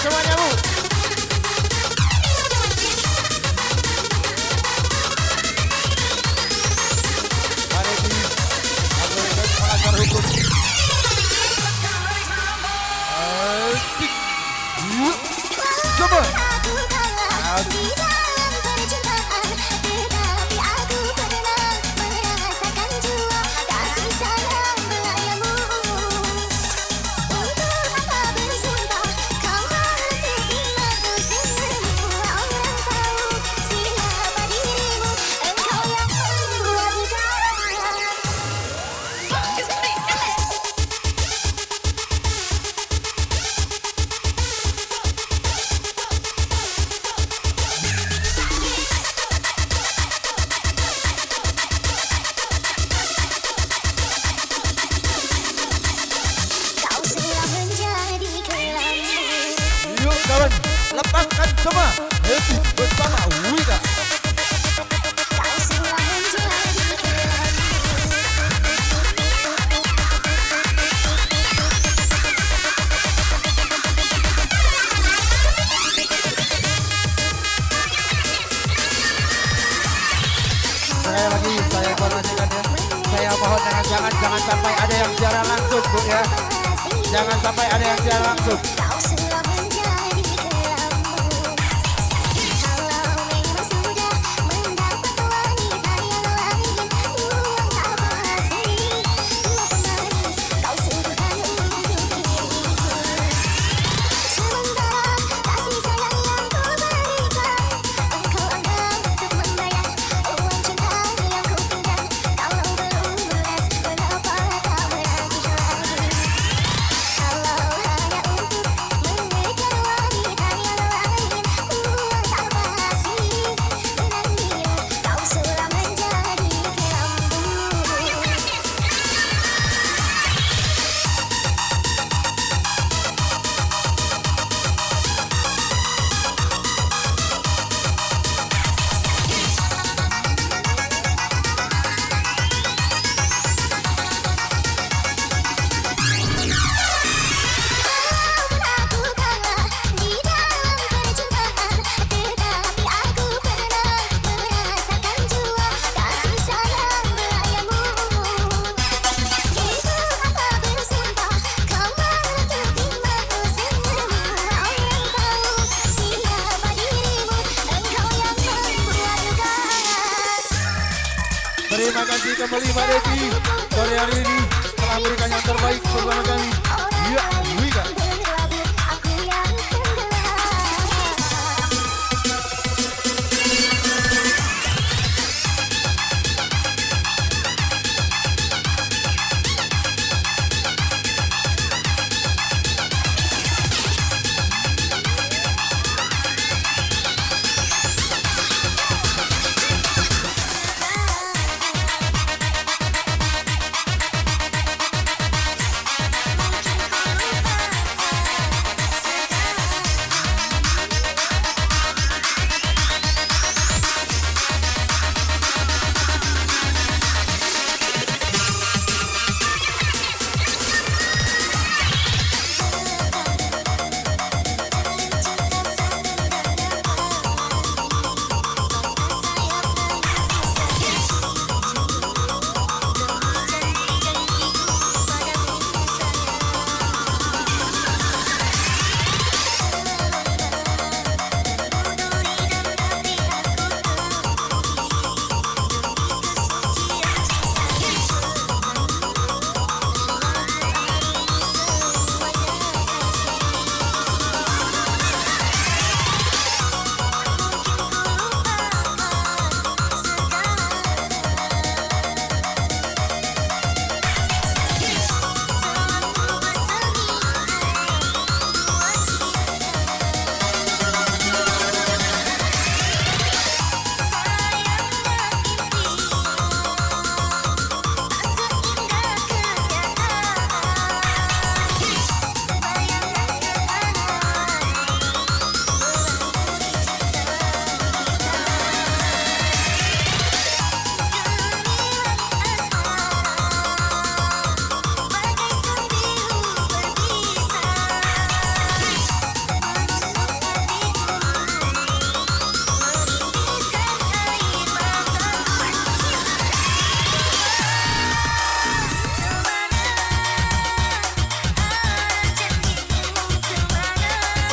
semuanya Bu. Mari di algoritma pengajar hukum. Coba. Kawan, lepaskan semua. Happy bersama Wida. Sekali lagi saya informasikan ya. Saya mohon jangan sampai ada yang siaran langsung Bu ya. Jangan sampai ada yang siaran langsung. Terima kasih kembali Mbak Devi sore hari ini telah memberikan yang terbaik bersama kami. Ya, Wida.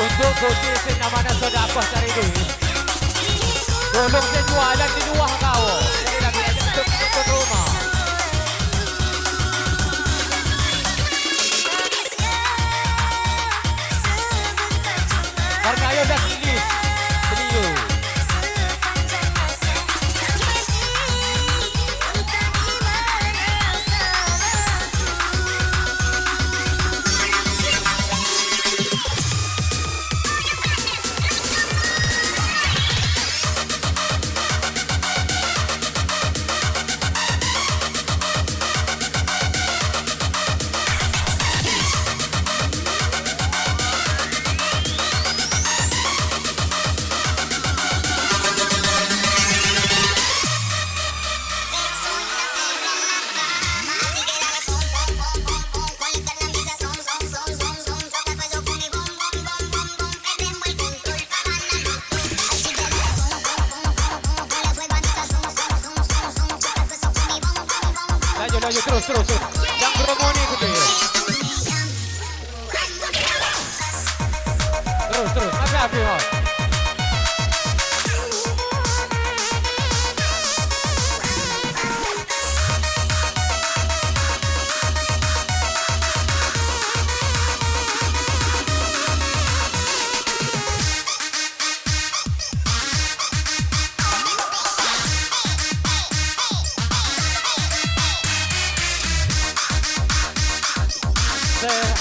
Untuk bukti senamana sudah apa cari duit. Tolong saya jualan di luar kau. Jadi lagi ada untuk rumah. Harga ayo dah tinggi. Beliau. Terus. Yang beromoni gitu ya. Terus. Api.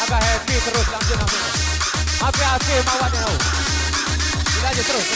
Abah happy terus langsung. Api mawatnya tau. Tidak aja terus.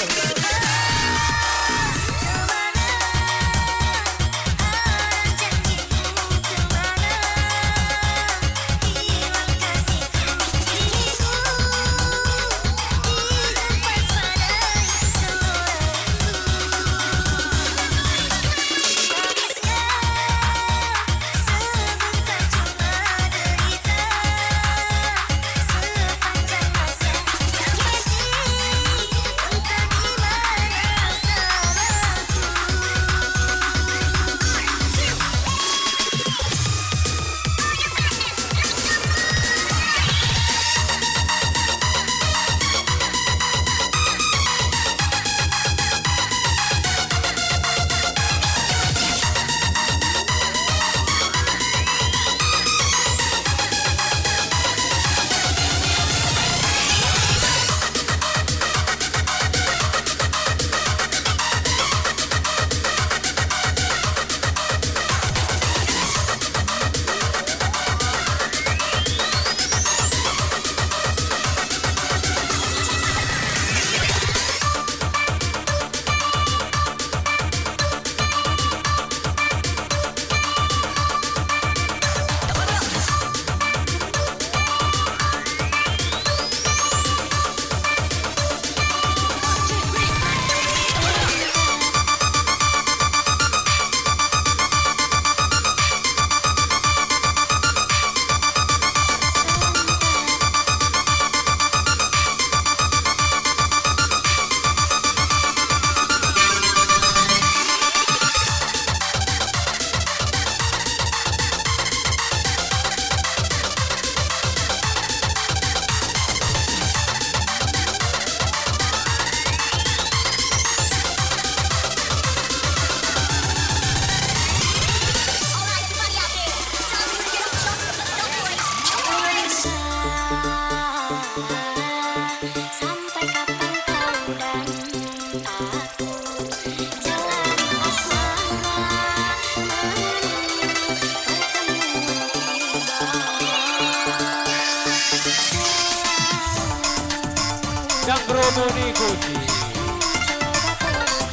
Yang beromoni kunci.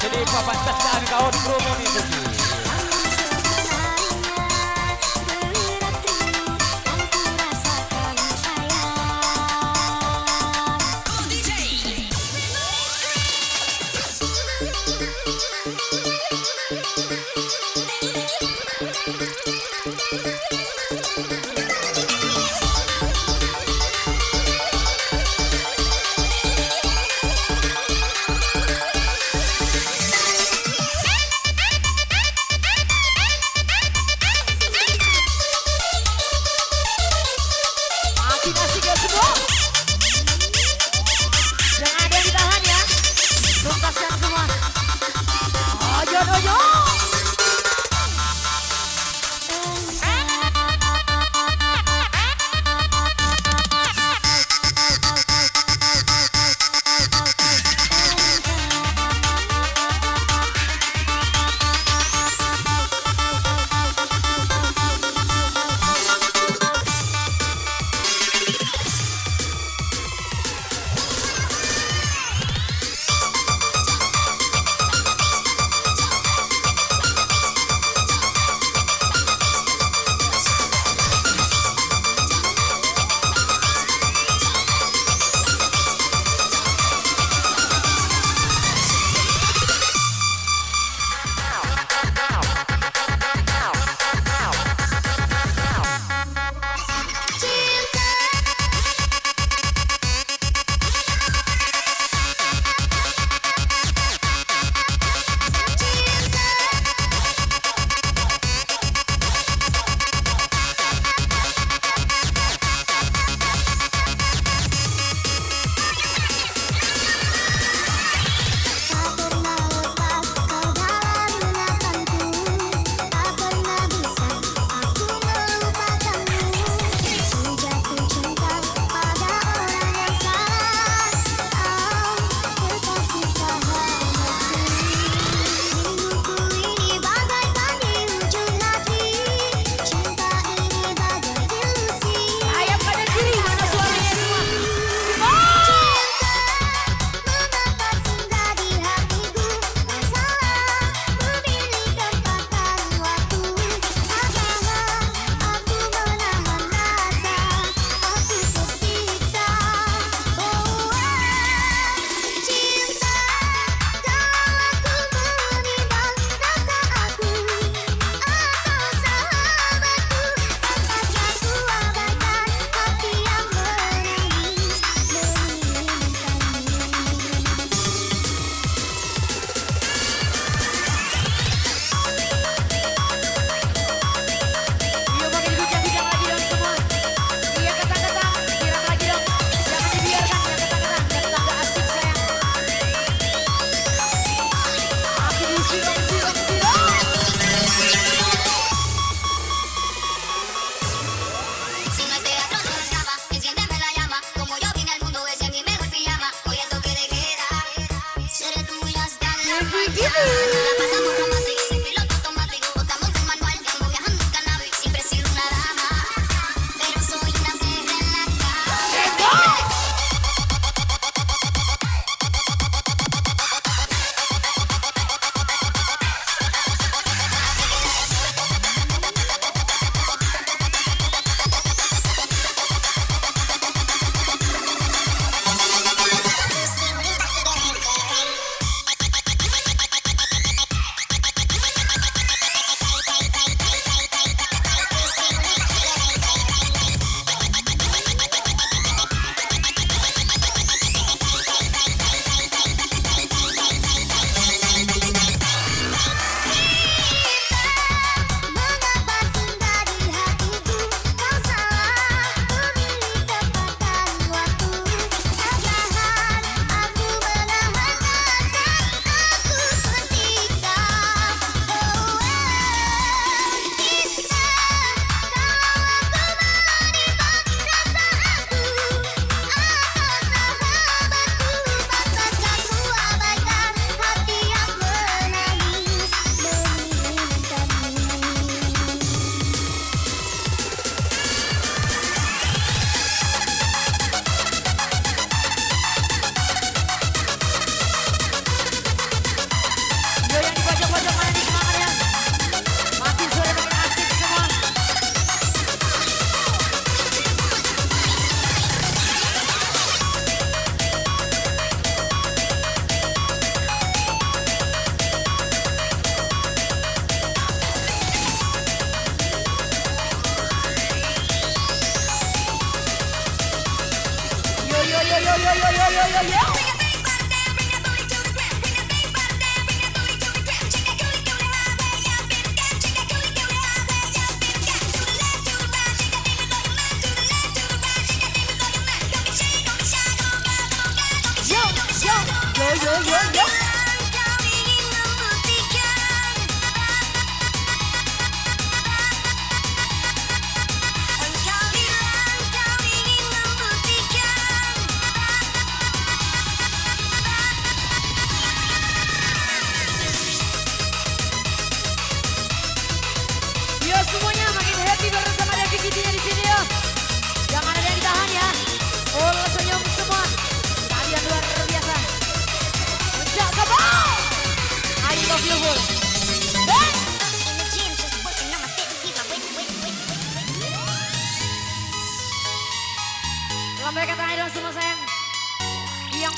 Jadi papan tasaan kau di beromoni kunci. Oyo. Yo, yo, yo, yo, yo. Kau ingin membuktikan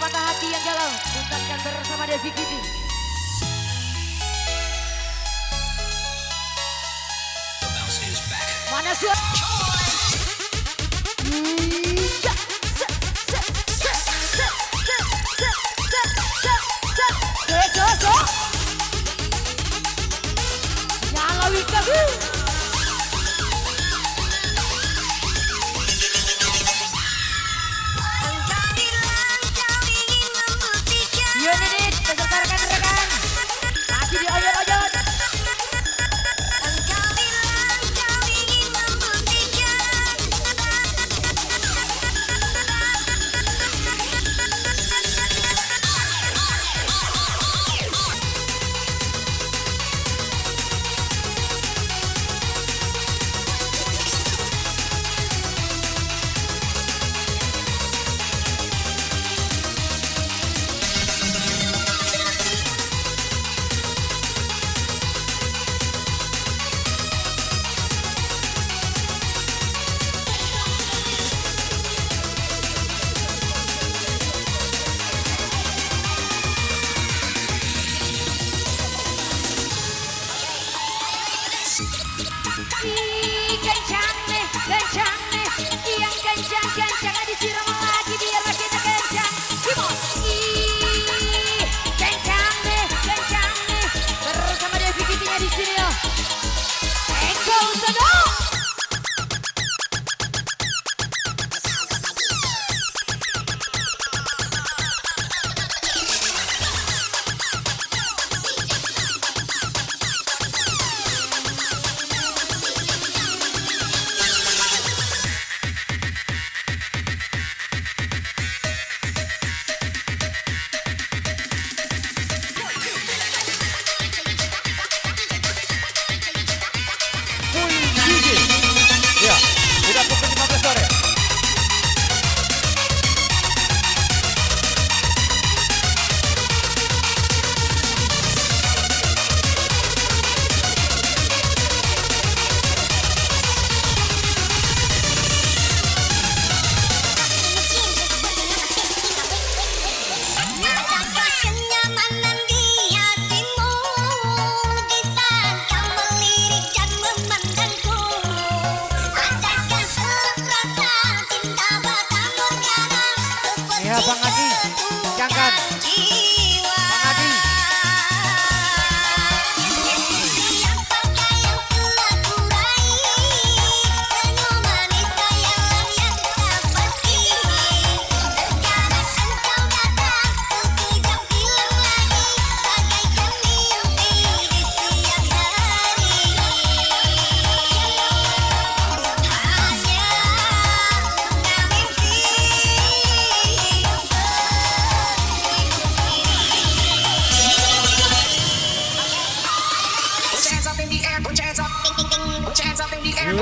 patah hati yang galau, tuntaskan bersama Devi Kitty. Mana suara? Nyala Wika. Unit, beserta rekan-rekan. Masih dioyot-oyot. Kencang nih, yang kencang disiram lagi biar makin kencang. Kencang nih, bersama Devi Kitty-nya di sini yo. Eko Usono. Ya, udah pukul 15 sore. Ya Bang Adi, jangan. Bang Adi.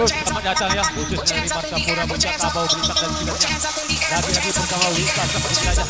Selamat datang ya, khususnya dari Martapura, Puncak Abau, Belitak dan sekitarnya. Lagi-lagi bersama Wika seperti saja.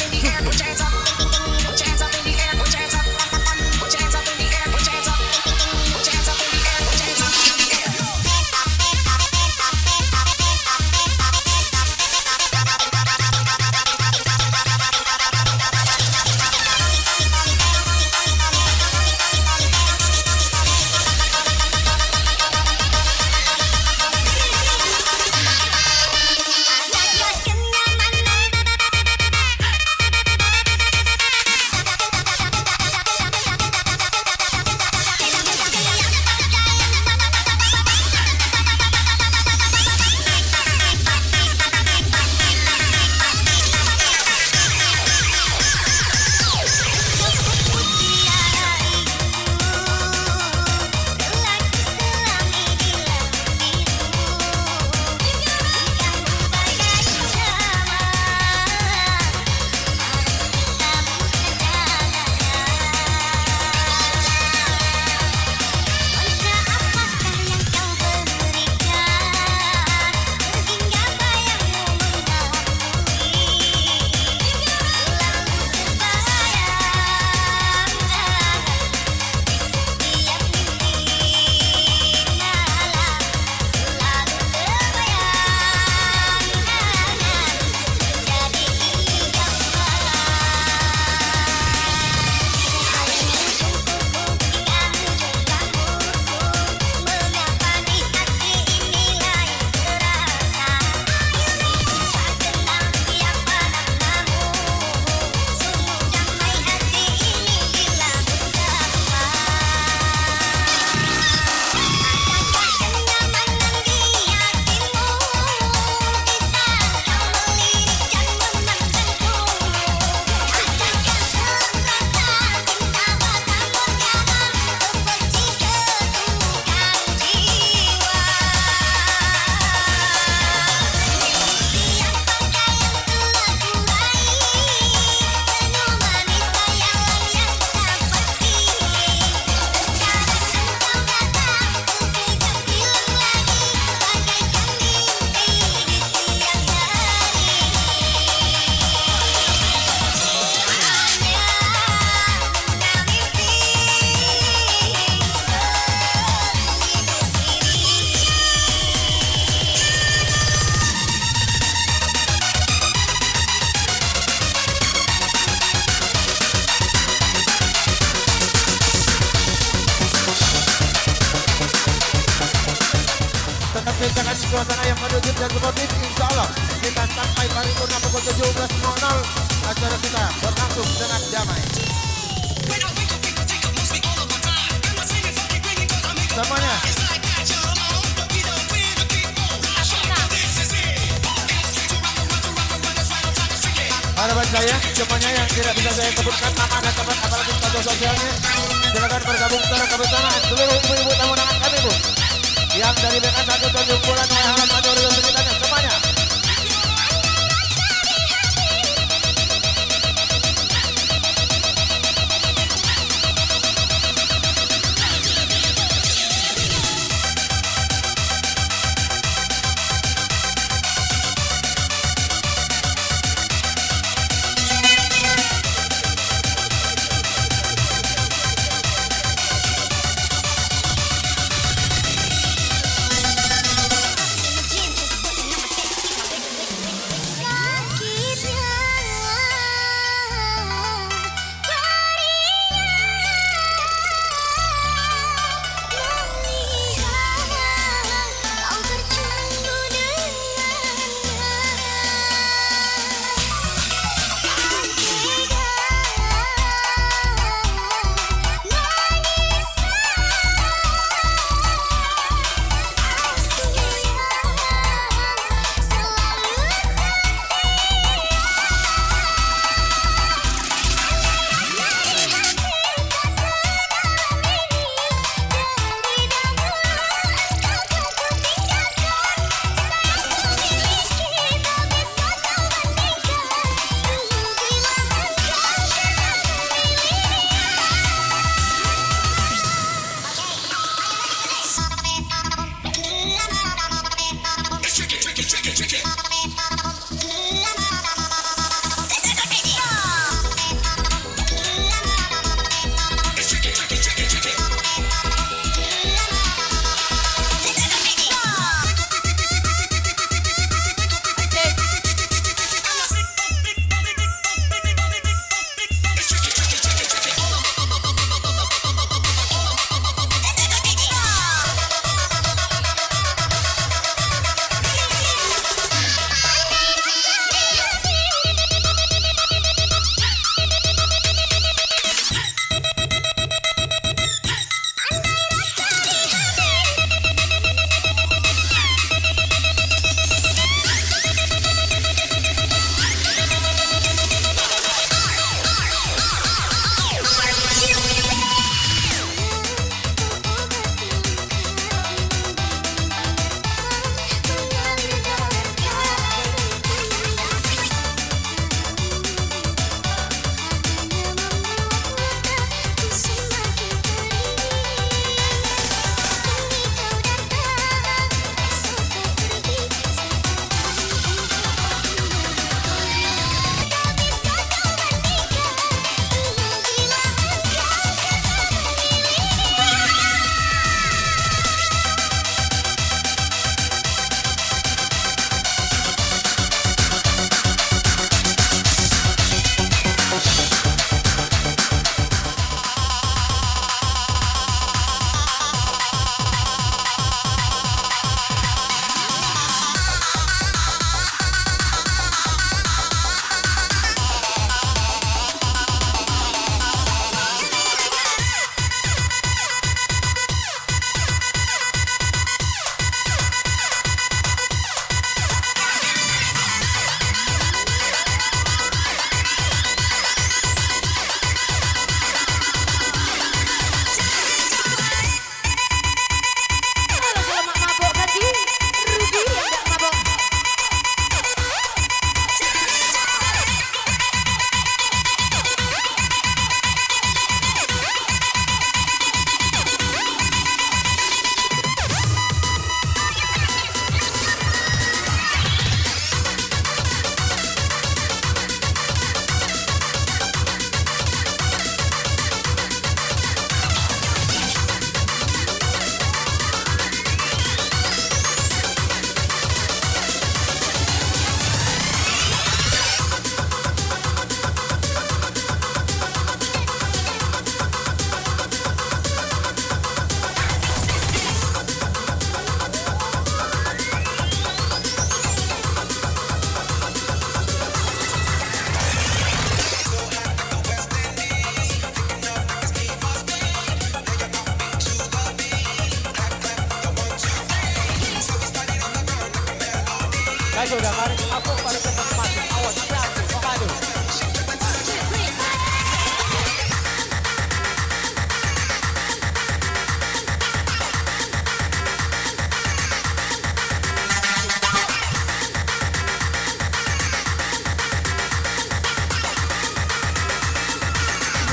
suasana yang kondusif dan sportif. Insya Allah kita sampai paripurna pukul 17.00. Acara kita berlangsung dengan damai. Semuanya. Harapan saya, semuanya yang tidak bisa saya sebutkan nama dan tempat apalagi status sosialnya, silakan bergabung secara kebersamaan seluruh ibu-ibu tamu undangan kami, Bu. Yang dari BK 1 Tanjung Bulan, Wahalan, Madura dan sekitarnya, semuanya.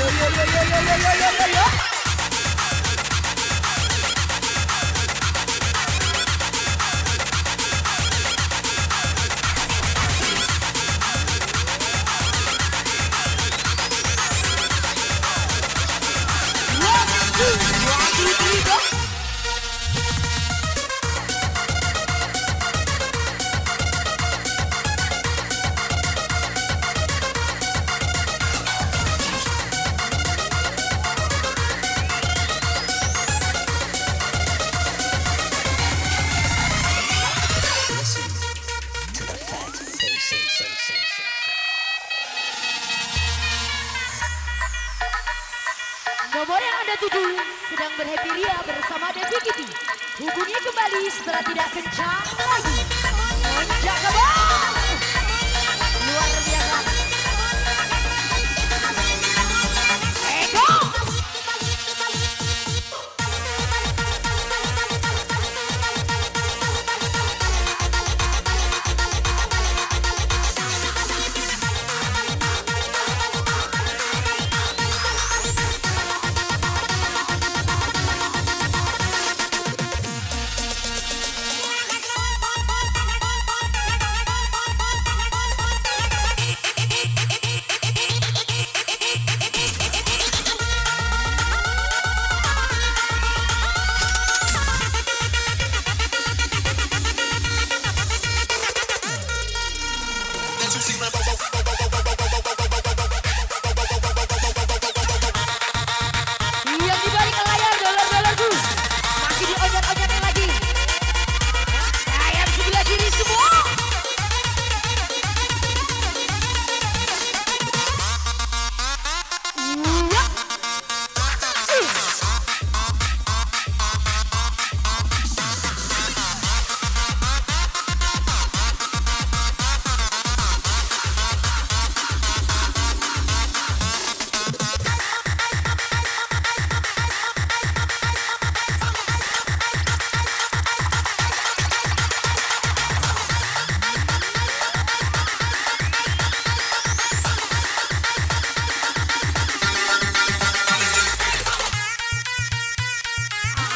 Yo yo yo yo yo yo yo yo yo. Nomor yang Anda tuju sedang berhappy ria bersama Devi Kitty. Hubungi kembali setelah tidak kencang lagi. Lonjak ke bawah. Luar biasa. Ego. Yang di balik layar dolar-dolarku masih dionyet-onyetin lagi. Sayang sebelah kiri semua.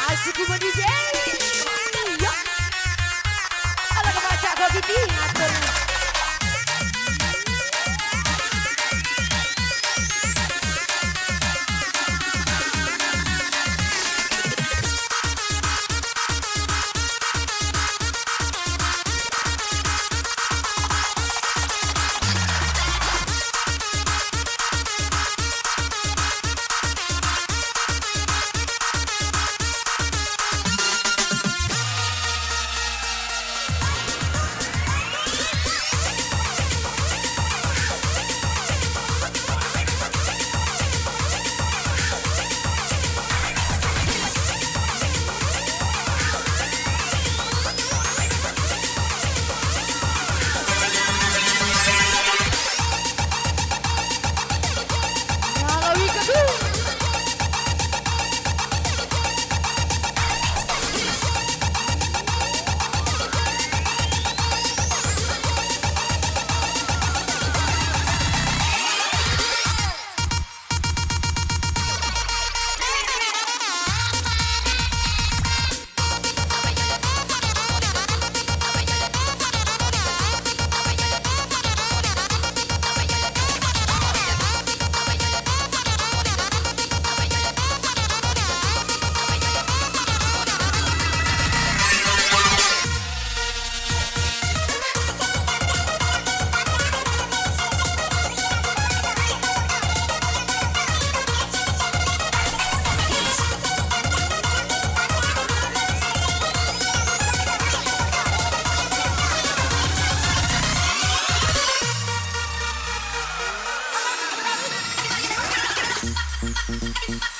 Asik gue DJ. Ya. Ala kebaca gue Kitty ngatur. Malawi kedua.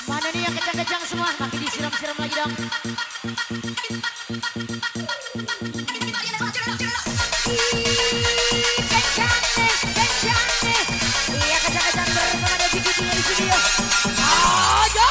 Mana nih yang kecang-kecang semua? Makin disiram-siram lagi dong. Kecang nih. Iya kecang-kecang bersama Devi Kitty di studio. Ayo.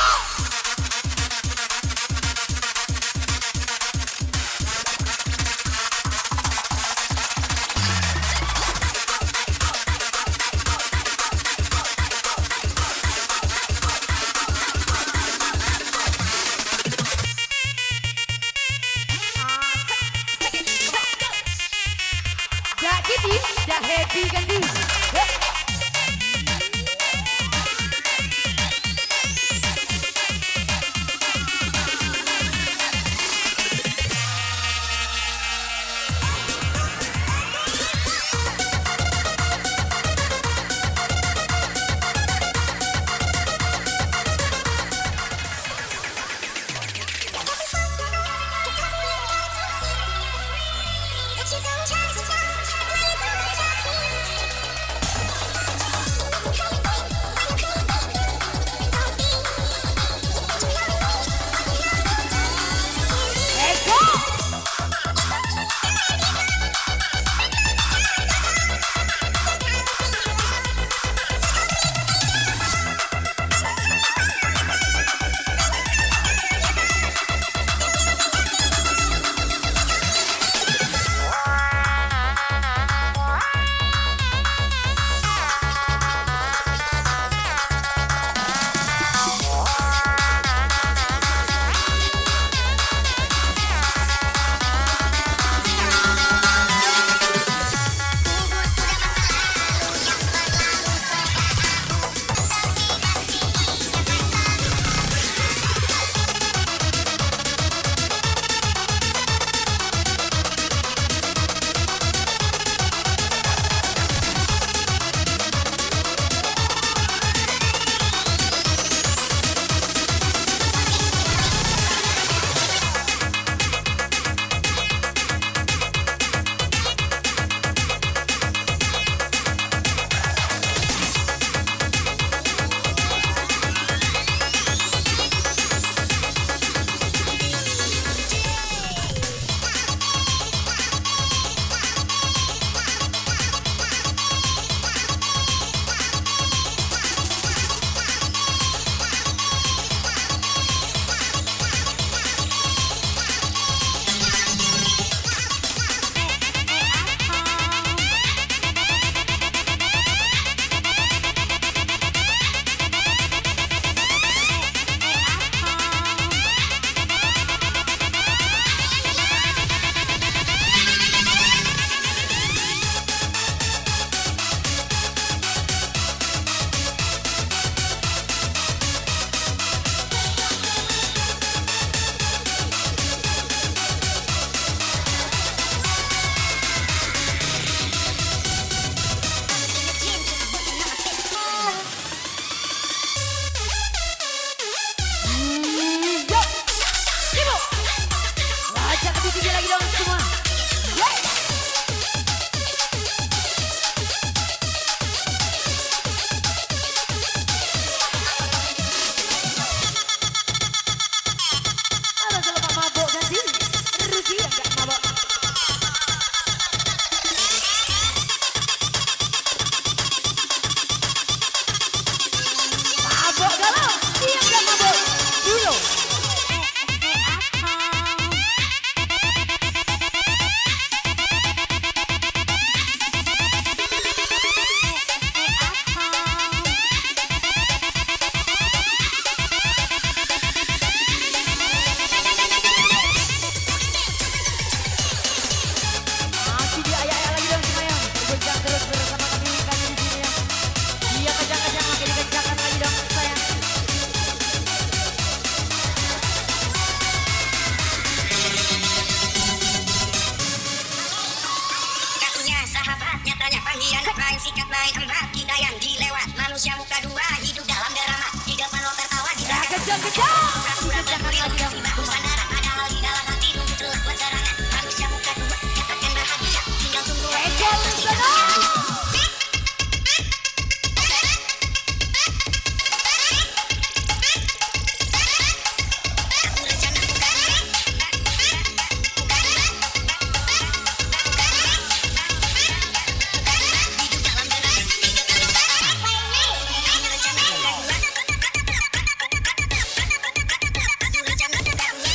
mulai emak kita yang dilewat. Manusia muka dua hidup dalam drama. Di depan lo tertawa di Ya, kejar-kejar. Kerjakan lagi dong. bagus pandaran. Padahal di dalam hati nunggu telah berserangan. Manusia muka dua dapatkan bahagia. Tinggal tunggu Ejar sana.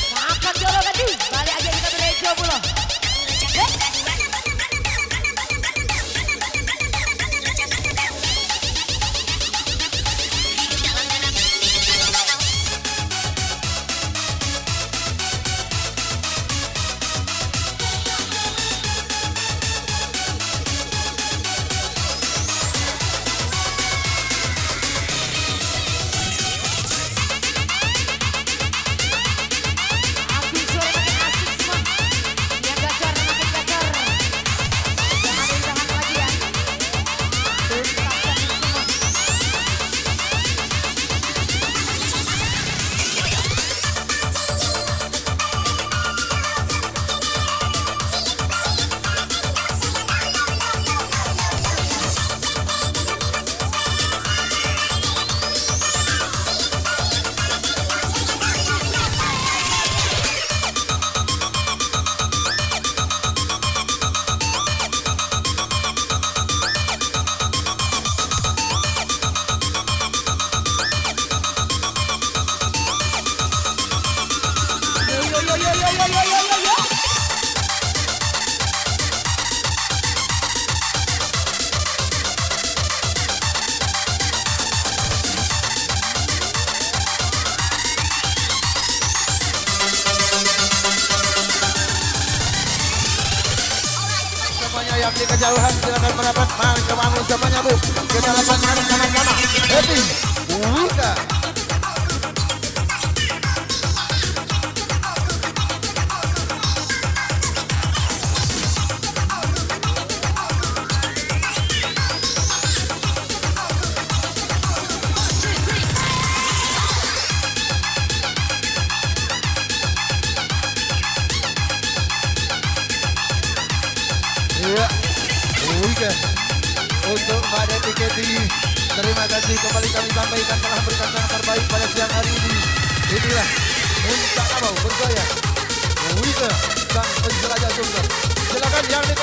Makan dulu kan di. Balik aja kita berejo pula. Ambil suara makin asik semua. Yang gacor makin gacor. Jangan ditahan lagi ya. Tuntaskan semua. Yo. Semuanya yang di kejauhan silakan merapat ke bangun semuanya bu. Kita lakukan sama-sama. Happy Wika. Iya, Wika. Untuk Mbak Deti Keti, terima kasih kembali kami sampaikan telah berikan yang terbaik pada siang hari ini. Inilah Minta Abau bergaya Wika sang penjelajah sungguh. Silakan yang di